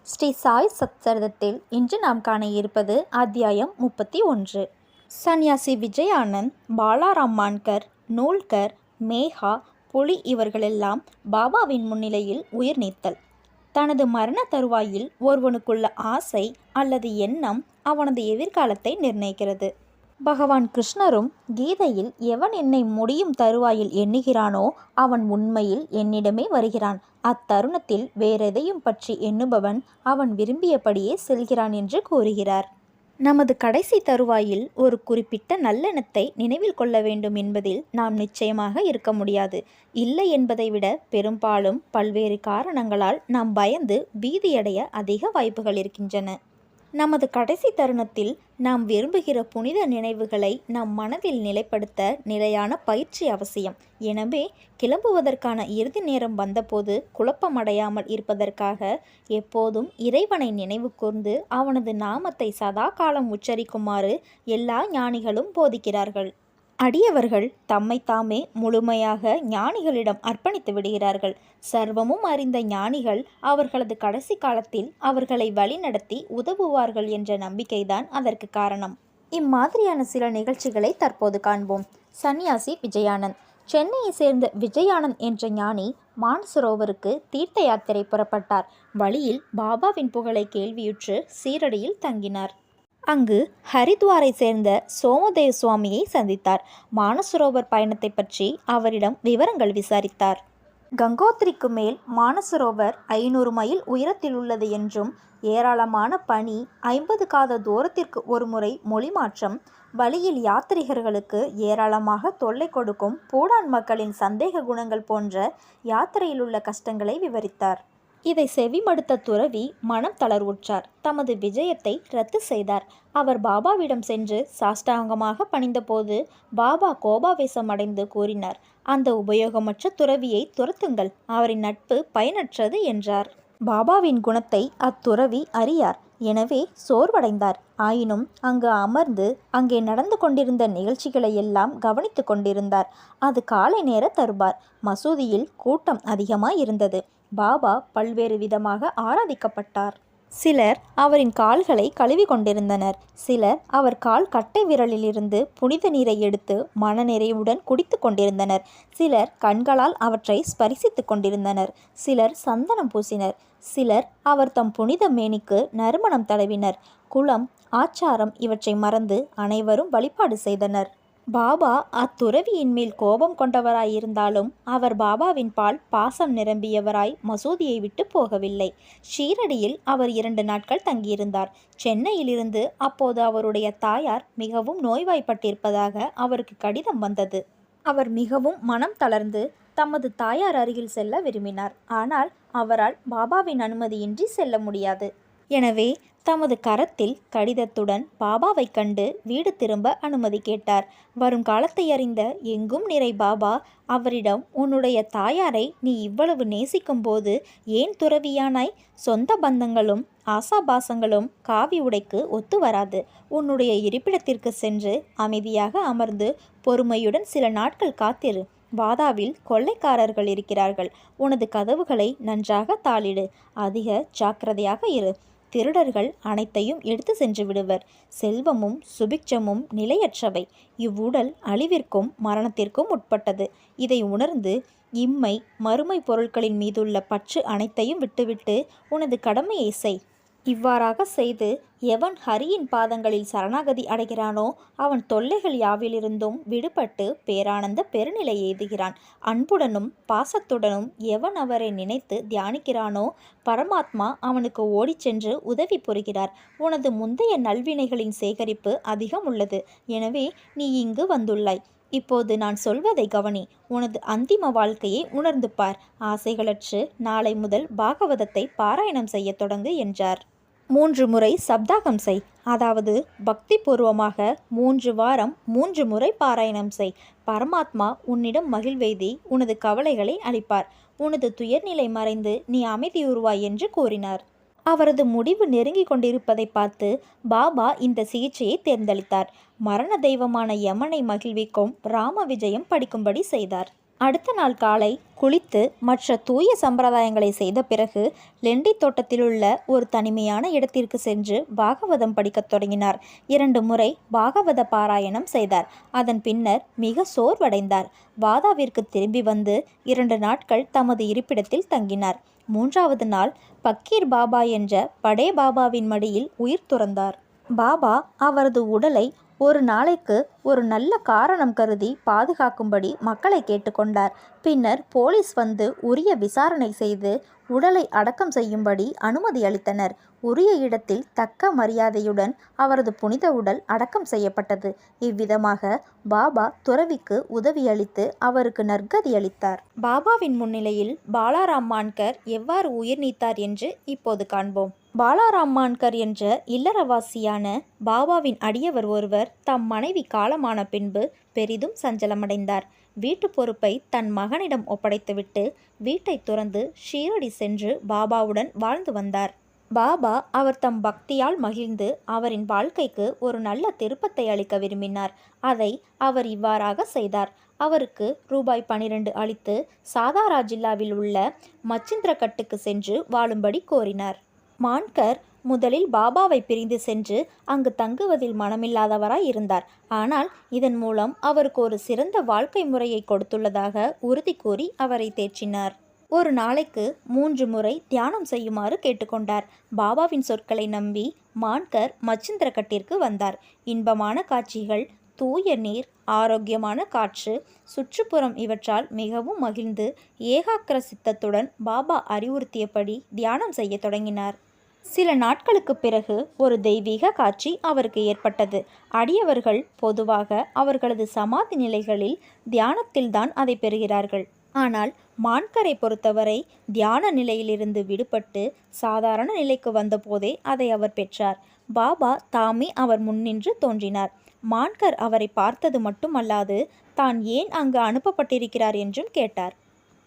ஸ்ரீ சாய் சத்சரிதத்தில் இன்று நாம் காண இருப்பது அத்தியாயம் 31. சன்னியாசி விஜயானந்த், பாலாராம் மான்கர், நூல்கர், மேகா, புலி இவர்களெல்லாம் பாபாவின் முன்னிலையில் உயிர் நீத்தல். தனது மரண தருவாயில் ஒருவனுக்குள்ள ஆசை அல்லது எண்ணம் அவனது எதிர்காலத்தை நிர்ணயிக்கிறது. பகவான் கிருஷ்ணரும் கீதையில் எவன் என்னை முடியும் தருவாயில் எண்ணுகிறானோ அவன் உண்மையில் என்னிடமே வருகிறான், அத்தருணத்தில் வேறெதையும் பற்றி எண்ணுபவன் அவன் விரும்பியபடியே செல்கிறான் என்று கூறுகிறார். நமது கடைசி தருவாயில் ஒரு குறிப்பிட்ட நல்லெண்ணத்தை நினைவில் கொள்ள வேண்டும் என்பதில் நாம் நிச்சயமாக இருக்க முடியாது. இல்லை என்பதை விட பெரும்பாலும் பல்வேறு காரணங்களால் நாம் பயந்து பீதியடைய அதிக வாய்ப்புகள் இருக்கின்றன. நமது கடைசி தருணத்தில் நாம் விரும்புகிற புனித நினைவுகளை நம் மனதில் நிலைப்படுத்த நிலையான பயிற்சி அவசியம். எனவே கிளம்புவதற்கான இறுதி நேரம் வந்தபோது குழப்பமடையாமல் இருப்பதற்காக எப்போதும் இறைவனை நினைவு கூர்ந்து அவனது நாமத்தை சதா காலம் உச்சரிக்குமாறு எல்லா ஞானிகளும் போதிக்கிறார்கள். அடியவர்கள் தம்மை தாமே முழுமையாக ஞானிகளிடம் அர்ப்பணித்து விடுகிறார்கள். சர்வமும் அறிந்த ஞானிகள் அவர்களது கடைசி காலத்தில் அவர்களை வழிநடத்தி உதவுவார்கள் என்ற நம்பிக்கைதான் அதற்கு காரணம். இம்மாதிரியான சில நிகழ்ச்சிகளை தற்போது காண்போம். சன்னியாசி விஜயானந்த். சென்னையை சேர்ந்த விஜயானந்த் என்ற ஞானி மானசரோவருக்கு தீர்த்த யாத்திரை புறப்பட்டார். வழியில் பாபாவின் புகழை கேள்வியுற்று சீரடியில் தங்கினார். அங்கு ஹரித்வாரை சேர்ந்த சோமதேவ் சுவாமியை சந்தித்தார். மானசரோவர் பயணத்தை பற்றி அவரிடம் விவரங்கள் விசாரித்தார். கங்கோத்திரிக்கு மேல் மானசரோவர் 500 மைல் உயரத்தில் உள்ளது என்றும் ஏராளமான பனி, 50 காத தூரத்திற்கு ஒரு முறை மொழி மாற்றம், வழியில் யாத்திரிகர்களுக்கு ஏராளமாக தொல்லை கொடுக்கும் பூடான் மக்களின் சந்தேக குணங்கள் போன்ற யாத்திரையில் உள்ள கஷ்டங்களை விவரித்தார். இதை செவிமடுத்த துறவி மனம் தளர்வுற்றார். தமது விஜயத்தை ரத்து செய்தார். அவர் பாபாவிடம் சென்று சாஷ்டாங்கமாக பணிந்தபோது பாபா கோபாவேசம் அடைந்து கூறினார், அந்த உபயோகமற்ற துறவியை துரத்துங்கள், அவரின் நட்பு பயனற்றது என்றார். பாபாவின் குணத்தை அத்துறவி அறியார். எனவே சோர்வடைந்தார். ஆயினும் அங்கு அமர்ந்து அங்கே நடந்து கொண்டிருந்த நிகழ்ச்சிகளை எல்லாம் கவனித்து கொண்டிருந்தார். அது காலை நேர தர்பார். மசூதியில் கூட்டம் அதிகமாய் இருந்தது. பாபா பல்வேறு விதமாக ஆராதிக்கப்பட்டார். சிலர் அவரின் கால்களை கழுவி கொண்டிருந்தனர். சிலர் அவர் கால் கட்டை விரலிலிருந்து புனித நீரை எடுத்து மனநிறைவுடன் குடித்து கொண்டிருந்தனர். சிலர் கண்களால் அவற்றை ஸ்பரிசித்து கொண்டிருந்தனர். சிலர் சந்தனம் பூசினர். சிலர் அவர் தம் புனித மேனிக்கு நறுமணம் தடவினர். குலம், ஆச்சாரம் இவற்றை மறந்து அனைவரும் வழிபாடு செய்தனர். பாபா அத்துறவியின் மேல் கோபம் கொண்டவராயிருந்தாலும் அவர் பாபாவின் பால் பாசம் நிரம்பியவராய் மசூதியை விட்டு போகவில்லை. ஷீரடியில் அவர் 2 நாட்கள் தங்கியிருந்தார். சென்னையிலிருந்து அப்போது அவருடைய தாயார் மிகவும் நோய்வாய்ப்பட்டிருப்பதாக அவருக்கு கடிதம் வந்தது. அவர் மிகவும் மனம் தளர்ந்து தமது தாயார் அருகில் செல்ல விரும்பினார். ஆனால் அவரால் பாபாவின் அனுமதியின்றி செல்ல முடியாது. எனவே தமது கரத்தில் கடிதத்துடன் பாபாவை கண்டு வீடு திரும்ப அனுமதி கேட்டார். வரும் காலத்தை அறிந்த எங்கும் நிறை பாபா அவரிடம், உன்னுடைய தாயாரை நீ இவ்வளவு நேசிக்கும் போது ஏன் துறவியானாய்? சொந்த பந்தங்களும் ஆசாபாசங்களும் காவி உடைக்கு ஒத்து வராது. உன்னுடைய இருப்பிடத்திற்கு சென்று அமைதியாக அமர்ந்து பொறுமையுடன் சில நாட்கள் காத்திரு. வாதாவில் கொள்ளைக்காரர்கள் இருக்கிறார்கள். உனது கதவுகளை நன்றாக தாளிடு. அதிக ஜாக்கிரதையாக இரு. திருடர்கள் அனைத்தையும் எடுத்து சென்று விடுவர். செல்வமும் சுபிட்சமும் நிலையற்றவை. இவ்வுடல் அழிவிற்கும் மரணத்திற்கும் உட்பட்டது. இதை உணர்ந்து இம்மை மறுமை பொருட்களின் மீதுள்ள பற்று அனைத்தையும் விட்டுவிட்டு உனது கடமையை செய். இவ்வாறாக செய்து எவன் ஹரியின் பாதங்களில் சரணாகதி அடைகிறானோ அவன் தொல்லைகள் யாவிலிருந்தும் விடுபட்டு பேரானந்த பெருநிலை எய்துகிறான். அன்புடனும் பாசத்துடனும் எவன் அவரை நினைத்து தியானிக்கிறானோ பரமாத்மா அவனுக்கு ஓடிச் சென்று உதவி புரிகிறார். உனது முந்தைய நல்வினைகளின் சேகரிப்பு அதிகம் உள்ளது. எனவே நீ இங்கு வந்துள்ளாய். இப்போது நான் சொல்வதை கவனி. உனது அந்திம வாழ்க்கையை உணர்ந்து பார். ஆசைகளற்று நாளை முதல் பாகவதத்தை பாராயணம் செய்ய தொடங்கு என்றார். 3 முறை சப்தாகம் செய். அதாவது பக்தி பூர்வமாக 3 வாரம் 3 முறை பாராயணம் செய். பரமாத்மா உன்னிடம் மகிழ்வெய்தி உனது கவலைகளை அளிப்பார். உனது துயர்நிலை மறைந்து நீ அமைதியுறுவாய் என்று கூறினார். அவரது முடிவு நெருங்கி கொண்டிருப்பதை பார்த்து பாபா இந்த சிகிச்சையை தேர்ந்தளித்தார். மரண தெய்வமான யமனை மகிழ்விக்கும் ராம விஜயம் படிக்கும்படி செய்தார். அடுத்த நாள் காலை குளித்து மற்ற தூய சம்பிரதாயங்களை செய்த பிறகு லெண்டி தோட்டத்திலுள்ள ஒரு தனிமையான இடத்திற்கு சென்று பாகவதம் படிக்கத் தொடங்கினார். 2 முறை பாகவத பாராயணம் செய்தார். அதன் பின்னர் மிக சோர்வடைந்தார். வாதாவிற்கு திரும்பி வந்து 2 நாட்கள் தமது இருப்பிடத்தில் தங்கினார். 3வது நாள் பக்கீர் பாபா என்ற படே பாபாவின் மடியில் உயிர் துறந்தார். பாபா அவரது உடலை ஒரு நாளைக்கு ஒரு நல்ல காரணம் கருதி பாதுகாக்கும்படி மக்களை கேட்டுக்கொண்டார். பின்னர் போலீஸ் வந்து உரிய விசாரணை செய்து உடலை அடக்கம் செய்யும்படி அனுமதி அளித்தனர். உரிய இடத்தில் தக்க மரியாதையுடன் அவரது புனித உடல் அடக்கம் செய்யப்பட்டது. இவ்விதமாக பாபா துறவிக்கு உதவியளித்து அவருக்கு நற்கதி அளித்தார். பாபாவின் முன்னிலையில் பாலாராம் மான்கர் எவ்வாறு உயிர் நீத்தார் என்று இப்போது காண்போம். பாலாராம் மான்கர் என்ற இல்லறவாசியான பாபாவின் அடியவர் ஒருவர் தம் மனைவி காலமான பின்பு பெரிதும் சஞ்சலமடைந்தார். வீட்டு பொறுப்பை தன் மகனிடம் ஒப்படைத்துவிட்டு வீட்டை துறந்து ஷீரடி சென்று பாபாவுடன் வாழ்ந்து வந்தார். பாபா அவர் தம் பக்தியால் மகிழ்ந்து அவரின் வாழ்க்கைக்கு ஒரு நல்ல திருப்பத்தை அளிக்க விரும்பினார். அதை அவர் இவ்வாறாக செய்தார். அவருக்கு ரூபாய் 12 அளித்து சாதாரா ஜில்லாவில் உள்ள மச்சிந்திரகட்டுக்கு சென்று வாழும்படி கோரினார். மான்கர் முதலில் பாபாவை பிரிந்து சென்று அங்கு தங்குவதில் மனமில்லாதவராய் இருந்தார். ஆனால் இதன் மூலம் அவருக்கு ஒரு சிறந்த வாழ்க்கை முறையை கொடுத்துள்ளதாக உறுதி கூறி அவரை தேற்றினார். ஒரு நாளைக்கு 3 முறை தியானம் செய்யுமாறு கேட்டுக்கொண்டார். பாபாவின் சொற்களை நம்பி மான்கர் மச்சிந்திரகட்டிற்கு வந்தார். இன்பமான காட்சிகள், தூய நீர், ஆரோக்கியமான காற்று, சுற்றுப்புறம் இவற்றால் மிகவும் மகிழ்ந்து ஏகாக்கிர சித்தத்துடன் பாபா அறிவுறுத்தியபடி தியானம் செய்ய தொடங்கினார். சில நாட்களுக்கு பிறகு ஒரு தெய்வீக காட்சி அவருக்கு ஏற்பட்டது. அடியவர்கள் பொதுவாக அவர்களது சமாதி நிலைகளில் தியானத்தில்தான் அதை பெறுகிறார்கள். ஆனால் மான்கரை பொறுத்தவரை தியான நிலையிலிருந்து விடுபட்டு சாதாரண நிலைக்கு வந்தபோதே அதை அவர் பெற்றார். பாபா தாமே அவர் முன்னின்று தோன்றினார். மான்கர் அவரை பார்த்தது மட்டுமல்லாது தான் ஏன் அங்கு அனுப்பப்பட்டிருக்கிறார் என்றும் கேட்டார்.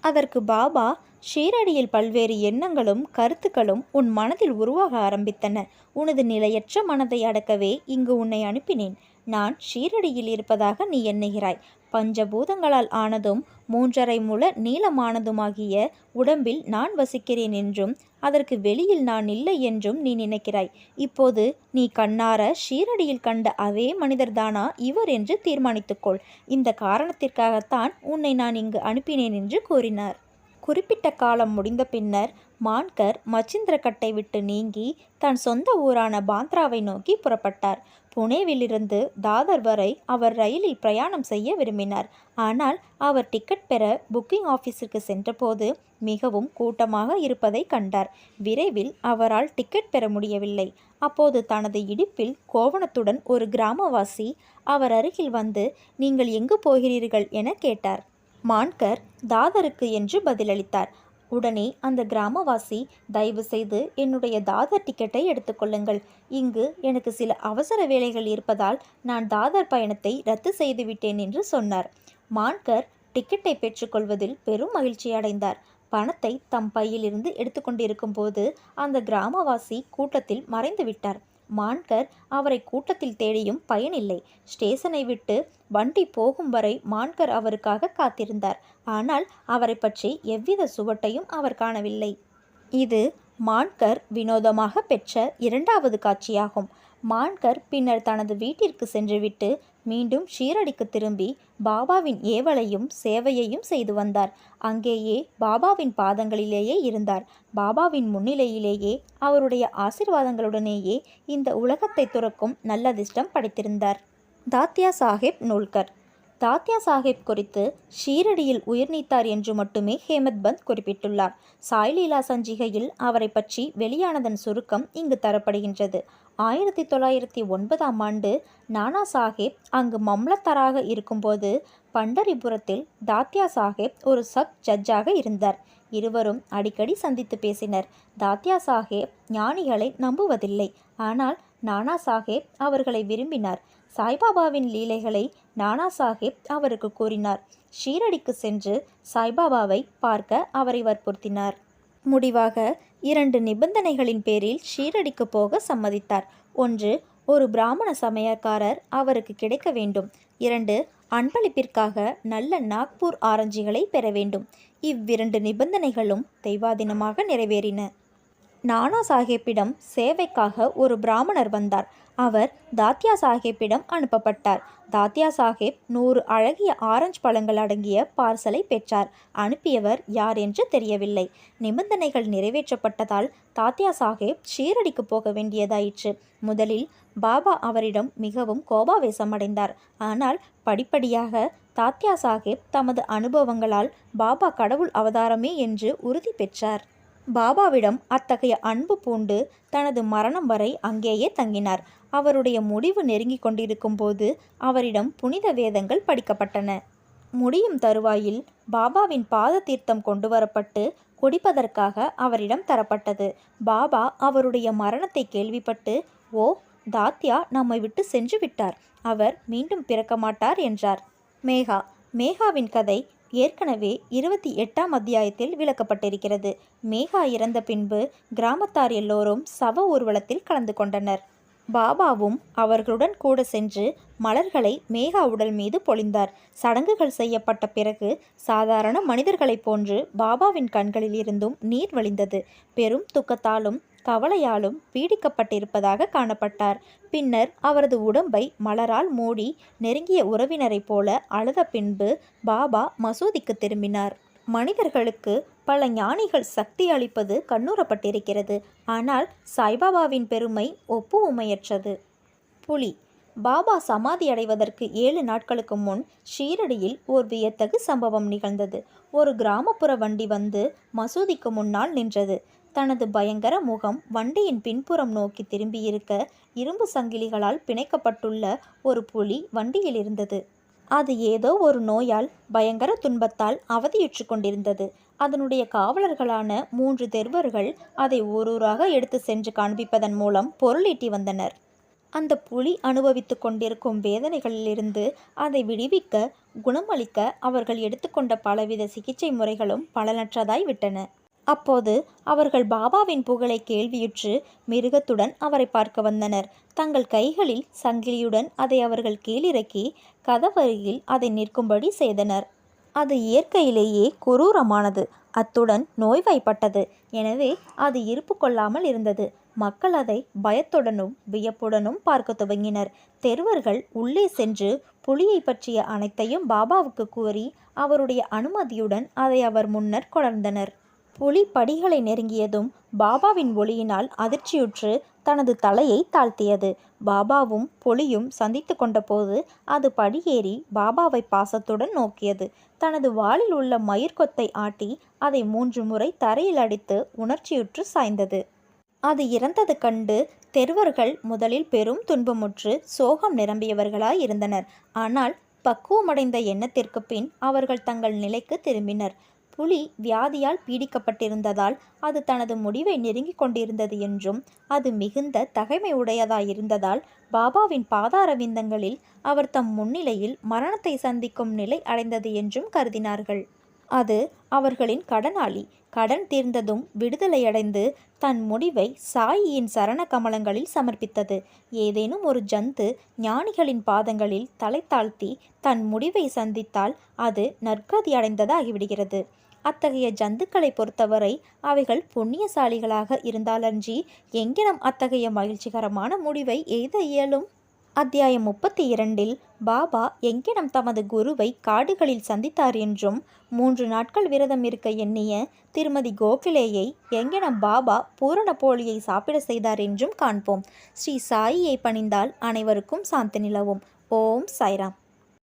அதற்கு பாபா, ஷீரடியில் பல்வேறு எண்ணங்களும் கருத்துக்களும் உன் மனதில் உருவாக ஆரம்பித்தன. உனது நிலையற்ற மனதை அடக்கவே இங்கு உன்னை அனுப்பினேன். நான் ஷீரடியில் இருப்பதாக நீ எண்ணுகிறாய். பஞ்சபூதங்களால் ஆனதும் 3.5 முழ நீளமானதுமாகிய உடம்பில் நான் வசிக்கிறேன் என்றும் அதற்கு வெளியில் நான் இல்லை என்றும் நீ நினைக்கிறாய். இப்போது நீ கண்ணார ஷீரடியில் கண்ட அதே மனிதர்தானா இவர் என்று தீர்மானித்துக்கொள். இந்த காரணத்திற்காகத்தான் உன்னை நான் இங்கு அனுப்பினேன் என்று கூறினார். குறிப்பிட்ட காலம் முடிந்த பின்னர் மான்கர் மச்சிந்திரகட்டை விட்டு நீங்கி தன் சொந்த ஊரான பாந்த்ராவை நோக்கி புறப்பட்டார். புனேவிலிருந்து தாதர் வரை அவர் ரயிலில் பிரயாணம் செய்ய விரும்பினார். ஆனால் அவர் டிக்கெட் பெற புக்கிங் ஆஃபீஸிற்கு சென்றபோது மிகவும் கூட்டமாக இருப்பதை கண்டார். விரைவில் அவரால் டிக்கெட் பெற முடியவில்லை. அப்போது தனது இடுப்பில் கோவணத்துடன் ஒரு கிராமவாசி அவர் அருகில் வந்து, நீங்கள் எங்கு போகிறீர்கள் என கேட்டார். மான்கர் தாதருக்கு என்று பதிலளித்தார். உடனே அந்த கிராமவாசி, தயவு செய்து என்னுடைய தாதர் டிக்கெட்டை எடுத்துக்கொள்ளுங்கள். இங்கு எனக்கு சில அவசர வேலைகள் இருப்பதால் நான் தாதர் பயணத்தை ரத்து செய்துவிட்டேன் என்று சொன்னார். மான்கர் டிக்கெட்டை பெற்றுக்கொள்வதில் பெரும் மகிழ்ச்சி அடைந்தார். பணத்தை தம் பையிலிருந்து எடுத்துக்கொண்டிருக்கும் போது அந்த கிராமவாசி கூட்டத்தில் மறைந்து விட்டார். மான்கர் அவரை கூட்டத்தில் தேடியும் பயனில்லை. ஸ்டேஷனை விட்டு வண்டி போகும் வரை மான்கர் அவருக்காக காத்திருந்தார். ஆனால் அவரை பற்றி எவ்வித சுவட்டையும் அவர் காணவில்லை. இது மான்கர் வினோதமாக பெற்ற 2வது காட்சியாகும். மான்கர் பின்னர் தனது வீட்டிற்கு சென்றுவிட்டு மீண்டும் ஷீரடிக்கு திரும்பி பாபாவின் ஏவலையும் சேவையையும் செய்து வந்தார். அங்கேயே பாபாவின் பாதங்களிலேயே இருந்தார். பாபாவின் முன்னிலையிலேயே அவருடைய ஆசீர்வாதங்களுடனேயே இந்த உலகத்தை துறக்கும் நல்லதிர்ஷ்டம் படைத்திருந்தார். தாத்யா சாஹேப் நூல்கர். தாத்யா சாஹேப் குறித்து ஷீரடியில் உயிர் நீத்தார் என்று மட்டுமே ஹேமத் பந்த் குறிப்பிட்டுள்ளார். சாய்லீலா சஞ்சிகையில் அவரை பற்றி வெளியானதன் சுருக்கம் இங்கு தரப்படுகின்றது. 1909ஆம் ஆண்டு நானா சாஹேப் அங்கு மம்லத்தராக இருக்கும்போது பண்டரிபுரத்தில் தாத்யா சாஹேப் ஒரு சப் ஜட்ஜாக இருந்தார். இருவரும் அடிக்கடி சந்தித்து பேசினர். தாத்யா சாஹேப் ஞானிகளை நம்புவதில்லை. ஆனால் நானா சாஹேப் அவர்களை விரும்பினார். சாய்பாபாவின் லீலைகளை நானா சாஹேப் அவருக்கு கூறினார். ஷீரடிக்கு சென்று சாய்பாபாவை பார்க்க அவரை வற்புறுத்தினார். முடிவாக 2 நிபந்தனைகளின் பேரில் ஷீரடிக்கு போக சம்மதித்தார். ஒன்று, ஒரு பிராமண சமயக்காரர் அவருக்கு கிடைக்க வேண்டும். 2. அன்பளிப்பிற்காக நல்ல நாக்பூர் ஆரஞ்சுகளை பெற வேண்டும். இவ்விரண்டு நிபந்தனைகளும் தெய்வாதீனமாக நிறைவேறின. நானா சாஹேப்பிடம் சேவைக்காக ஒரு பிராமணர் வந்தார். அவர் தாத்யா சாஹேப்பிடம் அனுப்பப்பட்டார். தாத்யா சாஹேப் 100 அழகிய ஆரஞ்சு பழங்கள் அடங்கிய பார்சலை பெற்றார். அனுப்பியவர் யார் என்று தெரியவில்லை. நிபந்தனைகள் நிறைவேற்றப்பட்டதால் தாத்யா சாஹேப் ஷீரடிக்கு போக வேண்டியதாயிற்று. முதலில் பாபா அவரிடம் மிகவும் கோபாவேசமடைந்தார். ஆனால் படிப்படியாக தாத்யா சாஹேப் தமது அனுபவங்களால் பாபா கடவுள் அவதாரமே என்று உறுதி பெற்றார். பாபாவிடம் அத்தகைய அன்பு பூண்டு தனது மரணம் வரை அங்கேயே தங்கினார். அவருடைய முடிவு நெருங்கி கொண்டிருக்கும் போது அவரிடம் புனித வேதங்கள் படிக்கப்பட்டன. முடியும் தருவாயில் பாபாவின் பாத தீர்த்தம் கொண்டு வரப்பட்டு குடிப்பதற்காக அவரிடம் தரப்பட்டது. பாபா அவருடைய மரணத்தை கேள்விப்பட்டு, ஓ, தாத்யா நம்மை விட்டு சென்று விட்டார், அவர் மீண்டும் பிறக்க மாட்டார் என்றார். மேகாவின் கதை ஏற்கனவே 28ஆம் அத்தியாயத்தில் விளக்கப்பட்டிருக்கிறது. மேகா இறந்த பின்பு கிராமத்தார் எல்லோரும் சவ ஊர்வலத்தில் கலந்து கொண்டனர். பாபாவும் அவர்களுடன் கூட சென்று மலர்களை மேகா உடல் மீது பொழிந்தார். சடங்குகள் செய்யப்பட்ட பிறகு சாதாரண மனிதர்களைப் போன்று பாபாவின் கண்களில் இருந்தும் நீர் வழிந்தது. பெரும் துக்கத்தாலும் கவலையாலும் பீடிக்கப்பட்டிருப்பதாக காணப்பட்டார். பின்னர் அவரது உடம்பை மலரால் மூடி நெருங்கிய உறவினரைப் போல அழுத பின்பு பாபா மசூதிக்கு திரும்பினார். மனிதர்களுக்கு பல ஞானிகள் சக்தி அளிப்பது கண்ணுறப்பட்டிருக்கிறது. ஆனால் சாய்பாபாவின் பெருமை ஒப்புமையற்றது. புலி பாபா சமாதி அடைவதற்கு 7 நாட்களுக்கு முன் ஷீரடியில் ஓர் வியத்தகு சம்பவம் நிகழ்ந்தது. ஒரு கிராமப்புற வண்டி வந்து மசூதிக்கு முன்னால் நின்றது. தனது பயங்கர முகம் வண்டியின் பின்புறம் நோக்கி திரும்பியிருக்க இரும்பு சங்கிலிகளால் பிணைக்கப்பட்டுள்ள ஒரு புலி வண்டியில் இருந்தது. அது ஏதோ ஒரு நோயால் பயங்கர துன்பத்தால் அவதியுற்று கொண்டிருந்தது. அதனுடைய காவலர்களான 3 தெருவர்கள் அதை ஊரூராக எடுத்து சென்று காண்பிப்பதன் மூலம் பொருளீட்டி வந்தனர். அந்த புலி அனுபவித்து கொண்டிருக்கும் வேதனைகளிலிருந்து அதை விடுவிக்க, குணமளிக்க அவர்கள் எடுத்துக்கொண்ட பலவித சிகிச்சை முறைகளும் பலனற்றதாய் விட்டன. அப்போது அவர்கள் பாபாவின் புகழை கேள்வியுற்று மிருகத்துடன் அவரை பார்க்க வந்தனர். தங்கள் கைகளில் சங்கிலியுடன் அதை அவர்கள் கீழிறக்கி கதவருகில் அதை நிற்கும்படி செய்தனர். அது இயற்கையிலேயே குரூரமானது, அத்துடன் நோய்வாய்ப்பட்டது. எனவே அது இருப்பு கொள்ளாமல் இருந்தது. மக்கள் அதை பயத்துடனும் வியப்புடனும் பார்க்க துவங்கினர். தெருவர்கள் உள்ளே சென்று புலியை பற்றிய அனைத்தையும் பாபாவுக்கு கூறி அவருடைய அனுமதியுடன் அதை அவர் முன்னர் கொணர்ந்தனர். புலி படிகளை நெருங்கியதும் பாபாவின் ஒளியினால் அதிர்ச்சியுற்று தனது தலையை தாழ்த்தியது. பாபாவும் புலியும் சந்தித்து கொண்ட போது அது படியேறி பாபாவை பாசத்துடன் நோக்கியது. தனது வாளில் உள்ள மயிர்கொத்தை ஆட்டி அதை 3 முறை தரையில் அடித்து உணர்ச்சியுற்று சாய்ந்தது. அது இறந்தது கண்டு தெருவர்கள் முதலில் பெரும் துன்பமுற்று சோகம் நிரம்பியவர்களாய் இருந்தனர். ஆனால் பக்குவமடைந்த எண்ணத்திற்கு பின் அவர்கள் தங்கள் நிலைக்கு திரும்பினர். புலி வியாதியால் பீடிக்கப்பட்டிருந்ததால் அது தனது முடிவை நெருங்கிக் கொண்டிருந்தது என்றும், அது மிகுந்த தகைமை உடையதாயிருந்ததால் பாபாவின் பாதாரவிந்தங்களில் அவர் தம் முன்னிலையில் மரணத்தை சந்திக்கும் நிலை அடைந்தது என்றும் கருதினார்கள். அது அவர்களின் கடனாளி. கடன் தீர்ந்ததும் விடுதலையடைந்து தன் முடிவை சாயியின் சரண கமலங்களில் சமர்ப்பித்தது. ஏதேனும் ஒரு ஜந்து ஞானிகளின் பாதங்களில் தலை தாழ்த்தி தன் முடிவை சந்தித்தால் அது நற்கதி அடைந்ததாகிவிடுகிறது. அத்தகைய ஜந்துக்களை பொறுத்தவரை அவைகள் புண்ணியசாலிகளாக இருந்தாலன்றி எங்கினம் அத்தகைய மகிழ்ச்சிகரமான முடிவை எய்த இயலும்? அத்தியாயம் 32 பாபா எங்கினம் தமது குருவை காடுகளில் சந்தித்தார் என்றும் 3 நாட்கள் விரதம் இருக்க எண்ணிய திருமதி கோகலேயை எங்கினம் பாபா பூரண போலியை சாப்பிட செய்தார் என்றும் காண்போம். ஸ்ரீ சாயியை பணிந்தால் அனைவருக்கும் சாந்தி நிலவும். ஓம் சாய்ராம்.